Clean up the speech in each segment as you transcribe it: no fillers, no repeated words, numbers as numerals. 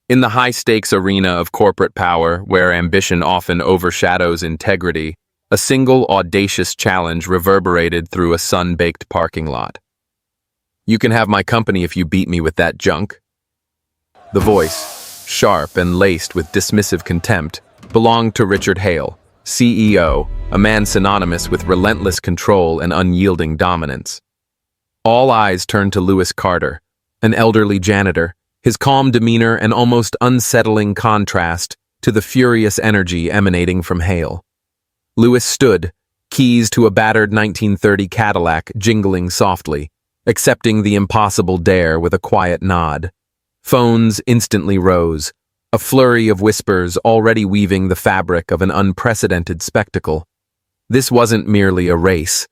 In the high-stakes arena of corporate power, where ambition often overshadows integrity, a single audacious challenge reverberated through a sun-baked parking lot. "You can have my company if you beat me with that junk." The voice, sharp and laced with dismissive contempt, belonged to Richard Hale, CEO, a man synonymous with relentless control and unyielding dominance. All eyes turned to Lewis Carter, an elderly janitor, his calm demeanor an almost unsettling contrast to the furious energy emanating from Hale. Lewis stood, keys to a battered 1930 Cadillac jingling softly, accepting the impossible dare with a quiet nod. Phones instantly rose, a flurry of whispers already weaving the fabric of an unprecedented spectacle. This wasn't merely a race.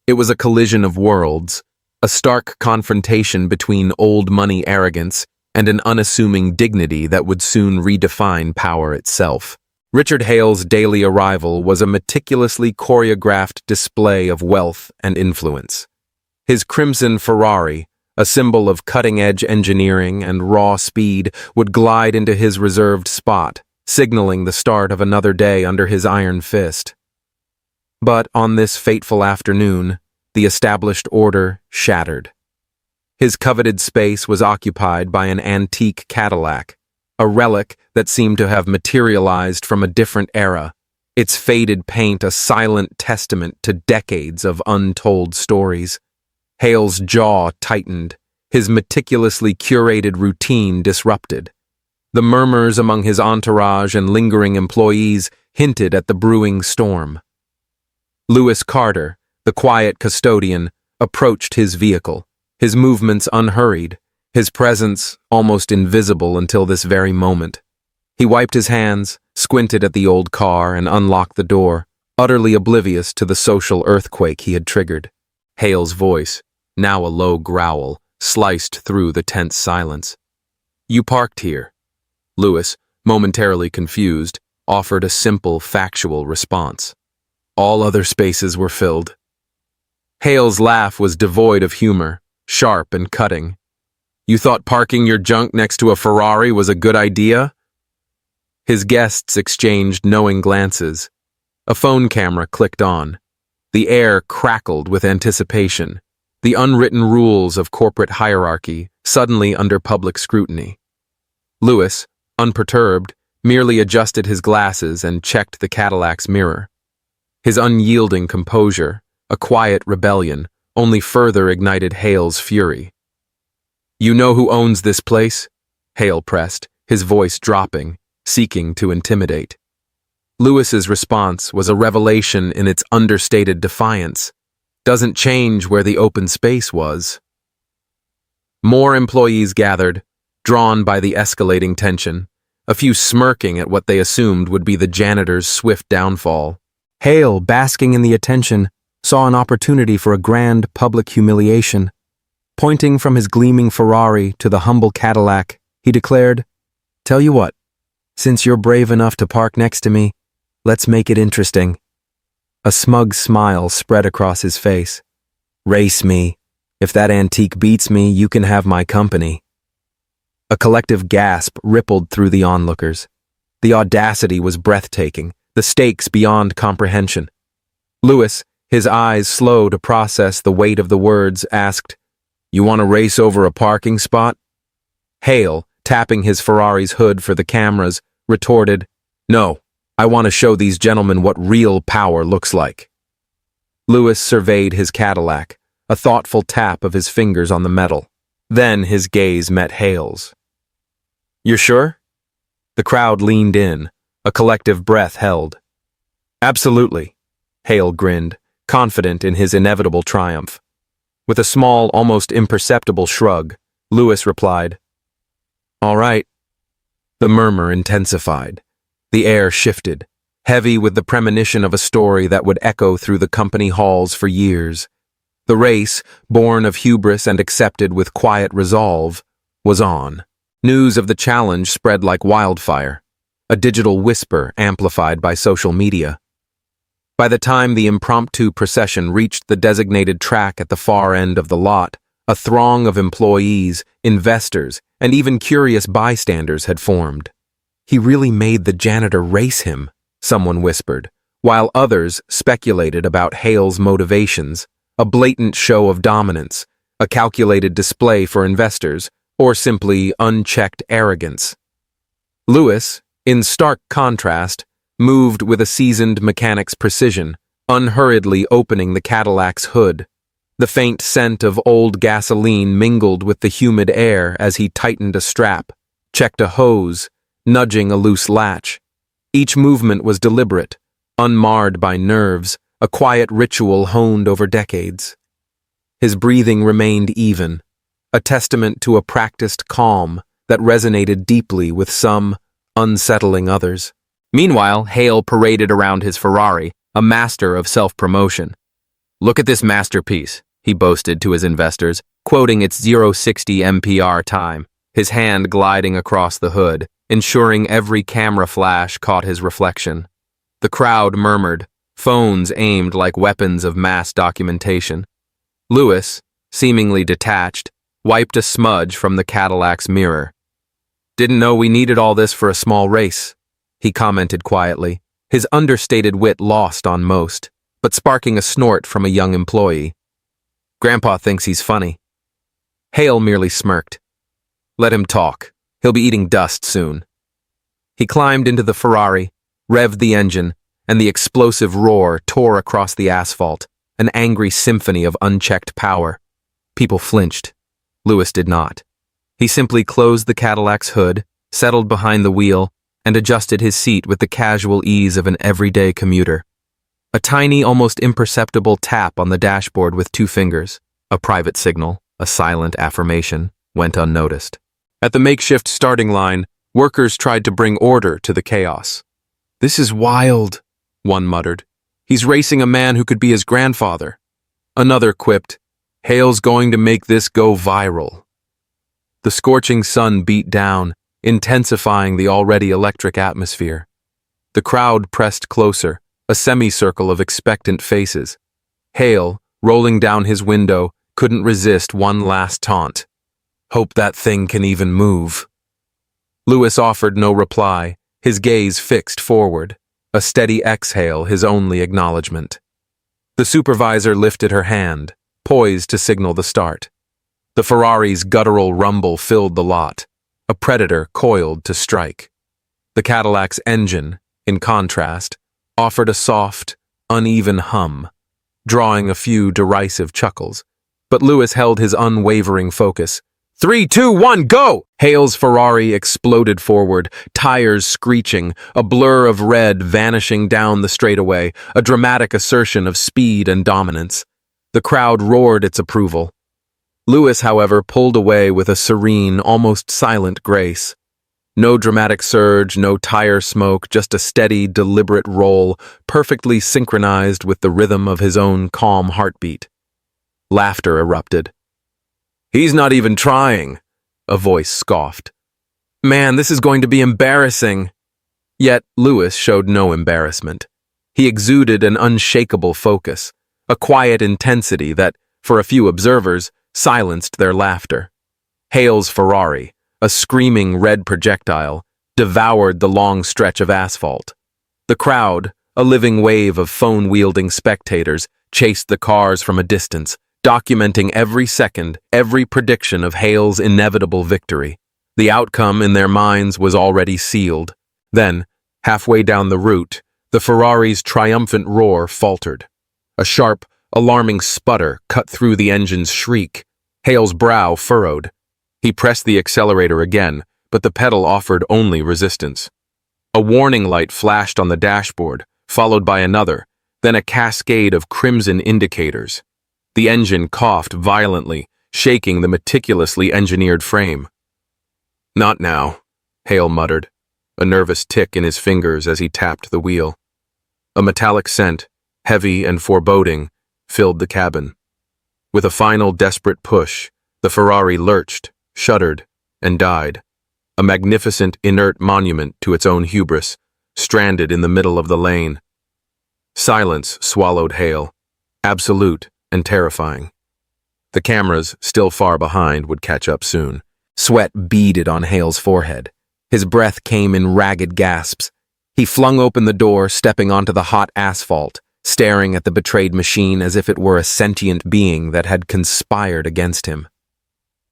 It was a collision of worlds, a stark confrontation between old money arrogance and an unassuming dignity that would soon redefine power itself. Richard Hale's daily arrival was a meticulously choreographed display of wealth and influence. His crimson Ferrari, a symbol of cutting-edge engineering and raw speed, would glide into his reserved spot, signaling the start of another day under his iron fist. But on this fateful afternoon, the established order shattered. His coveted space was occupied by an antique Cadillac, a relic that seemed to have materialized from a different era, its faded paint a silent testament to decades of untold stories. Hale's jaw tightened, his meticulously curated routine disrupted. The murmurs among his entourage and lingering employees hinted at the brewing storm. Lewis Carter, the quiet custodian, approached his vehicle, his movements unhurried, his presence almost invisible until this very moment. He wiped his hands, squinted at the old car, and unlocked the door, utterly oblivious to the social earthquake he had triggered. Hale's voice, now a low growl, sliced through the tense silence. "You parked here." Lewis, momentarily confused, offered a simple, factual response. "All other spaces were filled." Hale's laugh was devoid of humor, sharp and cutting. "You thought parking your junk next to a Ferrari was a good idea?" His guests exchanged knowing glances. A phone camera clicked on. The air crackled with anticipation, the unwritten rules of corporate hierarchy suddenly under public scrutiny. Lewis, unperturbed, merely adjusted his glasses and checked the Cadillac's mirror. His unyielding composure, a quiet rebellion, only further ignited Hale's fury. "You know who owns this place?" Hale pressed, his voice dropping, seeking to intimidate. Lewis's response was a revelation in its understated defiance. "Doesn't change where the open space was." More employees gathered, drawn by the escalating tension, a few smirking at what they assumed would be the janitor's swift downfall. Hale, basking in the attention, saw an opportunity for a grand public humiliation. Pointing from his gleaming Ferrari to the humble Cadillac, he declared, "Tell you what, since you're brave enough to park next to me, let's make it interesting." A smug smile spread across his face. "Race me. If that antique beats me, you can have my company." A collective gasp rippled through the onlookers. The audacity was breathtaking, the stakes beyond comprehension. Lewis, his eyes slow to process the weight of the words, asked, "You want to race over a parking spot?" Hale, tapping his Ferrari's hood for the cameras, retorted, "No, I want to show these gentlemen what real power looks like." Lewis surveyed his Cadillac, a thoughtful tap of his fingers on the metal. Then his gaze met Hale's. "You're sure?" The crowd leaned in, a collective breath held. "Absolutely," Hale grinned, confident in his inevitable triumph. With a small, almost imperceptible shrug, Lewis replied, "All right." The murmur intensified. The air shifted, heavy with the premonition of a story that would echo through the company halls for years. The race, born of hubris and accepted with quiet resolve, was on. News of the challenge spread like wildfire, a digital whisper amplified by social media. By the time the impromptu procession reached the designated track at the far end of the lot, a throng of employees, investors, and even curious bystanders had formed. "He really made the janitor race him," someone whispered, while others speculated about Hale's motivations, a blatant show of dominance, a calculated display for investors, or simply unchecked arrogance. Lewis, in stark contrast, moved with a seasoned mechanic's precision, unhurriedly opening the Cadillac's hood. The faint scent of old gasoline mingled with the humid air as he tightened a strap, checked a hose, nudging a loose latch. Each movement was deliberate, unmarred by nerves, a quiet ritual honed over decades. His breathing remained even, a testament to a practiced calm that resonated deeply with some, unsettling others. Meanwhile, Hale paraded around his Ferrari, a master of self-promotion. "Look at this masterpiece," he boasted to his investors, quoting its 0-60 mph time, his hand gliding across the hood, ensuring every camera flash caught his reflection. The crowd murmured, phones aimed like weapons of mass documentation. Lewis, seemingly detached, wiped a smudge from the Cadillac's mirror. "Didn't know we needed all this for a small race," he commented quietly, his understated wit lost on most, but sparking a snort from a young employee. "Grandpa thinks he's funny." Hale merely smirked. "Let him talk. He'll be eating dust soon." He climbed into the Ferrari, revved the engine, and the explosive roar tore across the asphalt, an angry symphony of unchecked power. People flinched. Lewis did not. He simply closed the Cadillac's hood, settled behind the wheel, and adjusted his seat with the casual ease of an everyday commuter. A tiny, almost imperceptible tap on the dashboard with 2 fingers, a private signal, a silent affirmation, went unnoticed. At the makeshift starting line, workers tried to bring order to the chaos. "This is wild," one muttered. "He's racing a man who could be his grandfather." Another quipped, "Hale's going to make this go viral." The scorching sun beat down, intensifying the already electric atmosphere. The crowd pressed closer, a semicircle of expectant faces. Hale, rolling down his window, couldn't resist one last taunt. "Hope that thing can even move." Lewis offered no reply, his gaze fixed forward, a steady exhale his only acknowledgement. The supervisor lifted her hand, poised to signal the start. The Ferrari's guttural rumble filled the lot, a predator coiled to strike. The Cadillac's engine, in contrast, offered a soft, uneven hum, drawing a few derisive chuckles. But Lewis held his unwavering focus. 3, 2, 1, go! Hale's Ferrari exploded forward, tires screeching, a blur of red vanishing down the straightaway, a dramatic assertion of speed and dominance. The crowd roared its approval. Lewis, however, pulled away with a serene, almost silent grace. No dramatic surge, no tire smoke, just a steady, deliberate roll, perfectly synchronized with the rhythm of his own calm heartbeat. Laughter erupted. "He's not even trying," a voice scoffed. "Man, this is going to be embarrassing." Yet Lewis showed no embarrassment. He exuded an unshakable focus, a quiet intensity that, for a few observers, silenced their laughter. Hale's Ferrari, a screaming red projectile, devoured the long stretch of asphalt. The crowd, a living wave of phone-wielding spectators, chased the cars from a distance, documenting every second, every prediction of Hale's inevitable victory. The outcome in their minds was already sealed. Then, halfway down the route, the Ferrari's triumphant roar faltered. A sharp, alarming sputter cut through the engine's shriek. Hale's brow furrowed. He pressed the accelerator again, but the pedal offered only resistance. A warning light flashed on the dashboard, followed by another, then a cascade of crimson indicators. The engine coughed violently, shaking the meticulously engineered frame. "Not now," Hale muttered, a nervous tick in his fingers as he tapped the wheel. A metallic scent, heavy and foreboding, filled the cabin. With a final desperate push, the Ferrari lurched, shuddered, and died, a magnificent inert monument to its own hubris, stranded in the middle of the lane. Silence swallowed Hale, absolute and terrifying. The cameras, still far behind, would catch up soon. Sweat beaded on Hale's forehead. His breath came in ragged gasps. He flung open the door, stepping onto the hot asphalt, staring at the betrayed machine as if it were a sentient being that had conspired against him.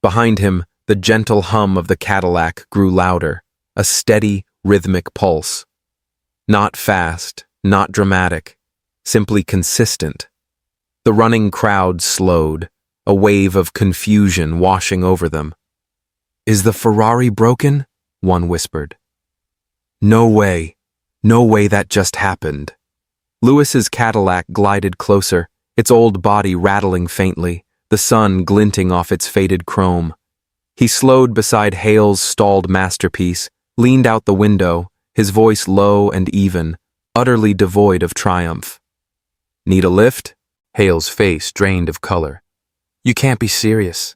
Behind him, the gentle hum of the Cadillac grew louder, a steady, rhythmic pulse. Not fast, not dramatic, simply consistent. The running crowd slowed, a wave of confusion washing over them. "Is the Ferrari broken?" one whispered. No way that just happened. Lewis's Cadillac glided closer, its old body rattling faintly, the sun glinting off its faded chrome. He slowed beside Hale's stalled masterpiece, leaned out the window, his voice low and even, utterly devoid of triumph. "Need a lift?" Hale's face drained of color. "You can't be serious."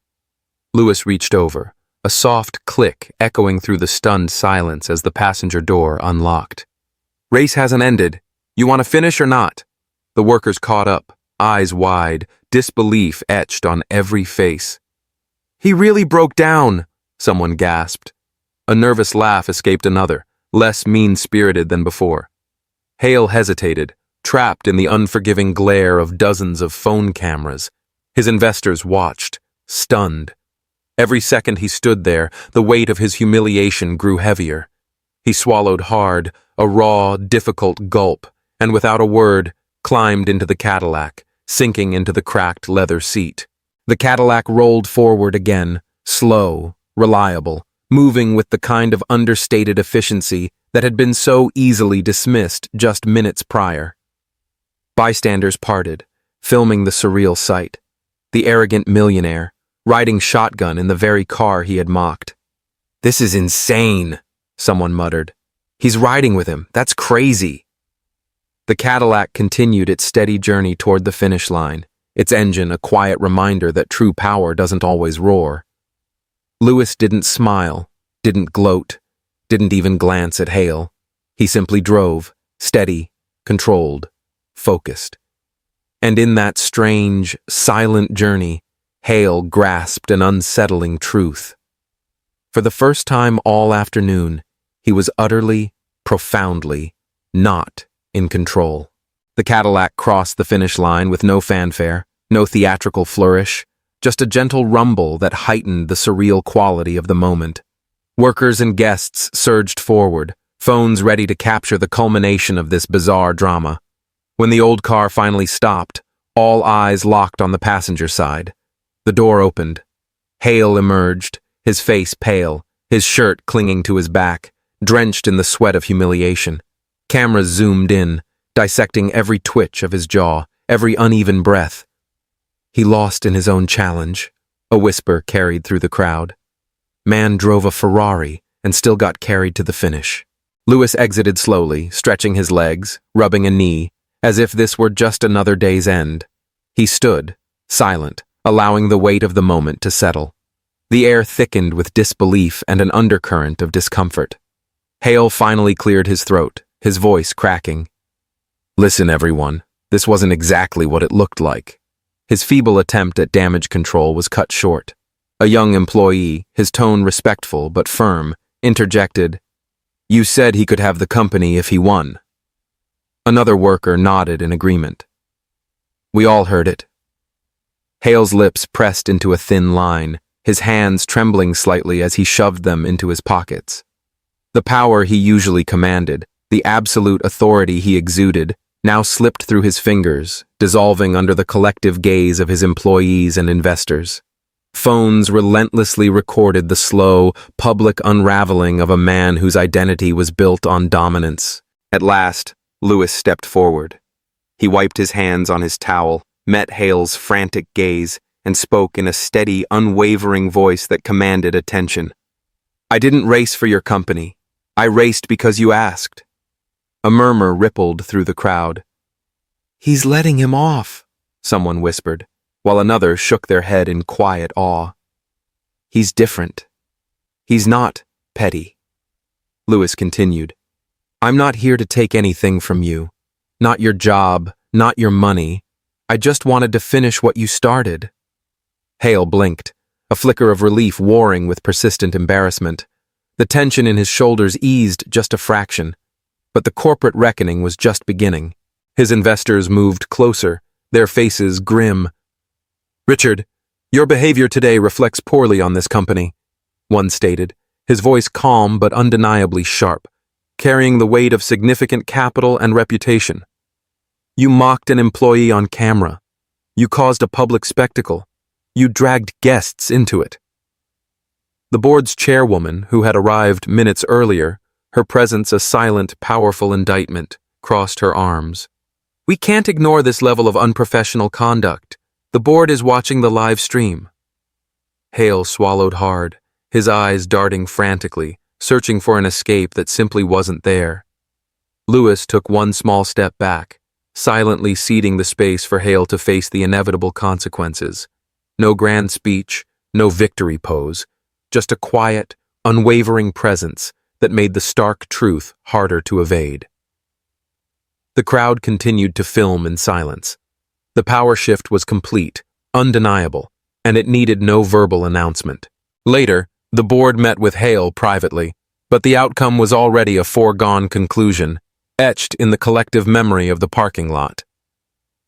Lewis reached over, a soft click echoing through the stunned silence as the passenger door unlocked. "Race hasn't ended. You want to finish or not?" The workers caught up, eyes wide, disbelief etched on every face. "He really broke down," someone gasped. A nervous laugh escaped another, less mean-spirited than before. Hale hesitated, trapped in the unforgiving glare of dozens of phone cameras. His investors watched, stunned. Every second he stood there, the weight of his humiliation grew heavier. He swallowed hard, a raw, difficult gulp, and without a word, climbed into the Cadillac, sinking into the cracked leather seat. The Cadillac rolled forward again, slow, reliable, moving with the kind of understated efficiency that had been so easily dismissed just minutes prior. Bystanders parted, filming the surreal sight. The arrogant millionaire, riding shotgun in the very car he had mocked. "This is insane," someone muttered. "He's riding with him. That's crazy." The Cadillac continued its steady journey toward the finish line, its engine a quiet reminder that true power doesn't always roar. Lewis didn't smile, didn't gloat, didn't even glance at Hale. He simply drove, steady, controlled, focused. And in that strange, silent journey, Hale grasped an unsettling truth. For the first time all afternoon, he was utterly, profoundly, not in control. The Cadillac crossed the finish line with no fanfare, no theatrical flourish, just a gentle rumble that heightened the surreal quality of the moment. Workers and guests surged forward, phones ready to capture the culmination of this bizarre drama. When the old car finally stopped, all eyes locked on the passenger side. The door opened. Hale emerged, his face pale, his shirt clinging to his back, drenched in the sweat of humiliation. Cameras zoomed in, dissecting every twitch of his jaw, every uneven breath. He lost in his own challenge, a whisper carried through the crowd. Man drove a Ferrari and still got carried to the finish. Lewis exited slowly, stretching his legs, rubbing a knee, as if this were just another day's end. He stood, silent, allowing the weight of the moment to settle. The air thickened with disbelief and an undercurrent of discomfort. Hale finally cleared his throat, his voice cracking. "Listen, everyone, this wasn't exactly what it looked like." His feeble attempt at damage control was cut short. A young employee, his tone respectful but firm, interjected, "You said he could have the company if he won." Another worker nodded in agreement. We all heard it. Hale's lips pressed into a thin line, his hands trembling slightly as he shoved them into his pockets. The power he usually commanded, the absolute authority he exuded, now slipped through his fingers, dissolving under the collective gaze of his employees and investors. Phones relentlessly recorded the slow, public unraveling of a man whose identity was built on dominance. At last, Lewis stepped forward. He wiped his hands on his towel, met Hale's frantic gaze, and spoke in a steady, unwavering voice that commanded attention. "I didn't race for your company. I raced because you asked." A murmur rippled through the crowd. "He's letting him off," someone whispered, while another shook their head in quiet awe. "He's different. He's not petty." Lewis continued, "I'm not here to take anything from you. Not your job, not your money. I just wanted to finish what you started." Hale blinked, a flicker of relief warring with persistent embarrassment. The tension in his shoulders eased just a fraction, but the corporate reckoning was just beginning. His investors moved closer, their faces grim. "Richard, your behavior today reflects poorly on this company," one stated, his voice calm but undeniably sharp, carrying the weight of significant capital and reputation. "You mocked an employee on camera. You caused a public spectacle. You dragged guests into it." The board's chairwoman, who had arrived minutes earlier, her presence a silent, powerful indictment, crossed her arms. "We can't ignore this level of unprofessional conduct. The board is watching the live stream." Hale swallowed hard, his eyes darting frantically, searching for an escape that simply wasn't there. Lewis took one small step back, silently ceding the space for Hale to face the inevitable consequences. No grand speech, no victory pose, just a quiet, unwavering presence that made the stark truth harder to evade. The crowd continued to film in silence. The power shift was complete, undeniable, and it needed no verbal announcement. Later, the board met with Hale privately, but the outcome was already a foregone conclusion, etched in the collective memory of the parking lot.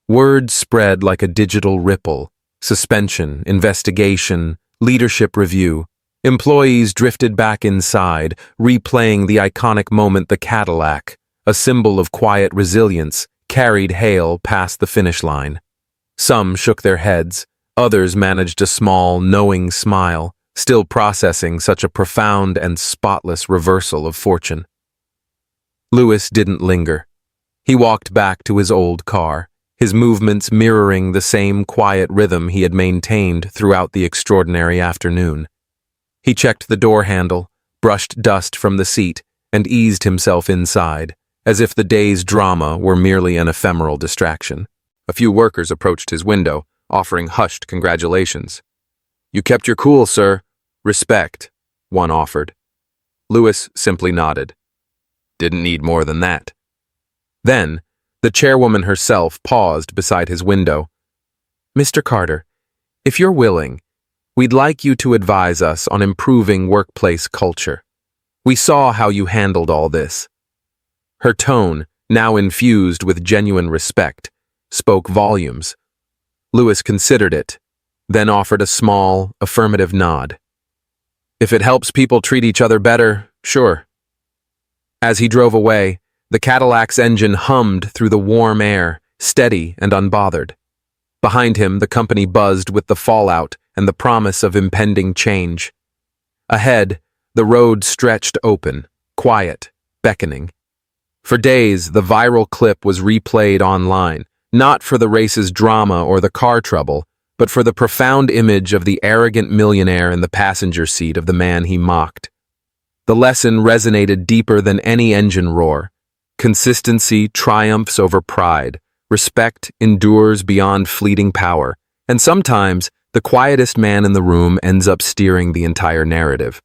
Word spread like a digital ripple. Suspension, investigation, leadership review. Employees drifted back inside, replaying the iconic moment the Cadillac, a symbol of quiet resilience, carried Hale past the finish line. Some shook their heads, others managed a small, knowing smile, still processing such a profound and spotless reversal of fortune. Lewis didn't linger. He walked back to his old car, his movements mirroring the same quiet rhythm he had maintained throughout the extraordinary afternoon. He checked the door handle, brushed dust from the seat, and eased himself inside, as if the day's drama were merely an ephemeral distraction. A few workers approached his window, offering hushed congratulations. "You kept your cool, sir. Respect," one offered. Lewis simply nodded. Didn't need more than that. Then, the chairwoman herself paused beside his window. "Mr. Carter, if you're willing, we'd like you to advise us on improving workplace culture. We saw how you handled all this." Her tone, now infused with genuine respect, spoke volumes. Lewis considered it, then offered a small, affirmative nod. "If it helps people treat each other better, sure." As he drove away, the Cadillac's engine hummed through the warm air, steady and unbothered. Behind him, the company buzzed with the fallout and the promise of impending change. Ahead, the road stretched open, quiet, beckoning. For days, the viral clip was replayed online, not for the race's drama or the car trouble, but for the profound image of the arrogant millionaire in the passenger seat of the man he mocked. The lesson resonated deeper than any engine roar. Consistency triumphs over pride, respect endures beyond fleeting power, and sometimes the quietest man in the room ends up steering the entire narrative.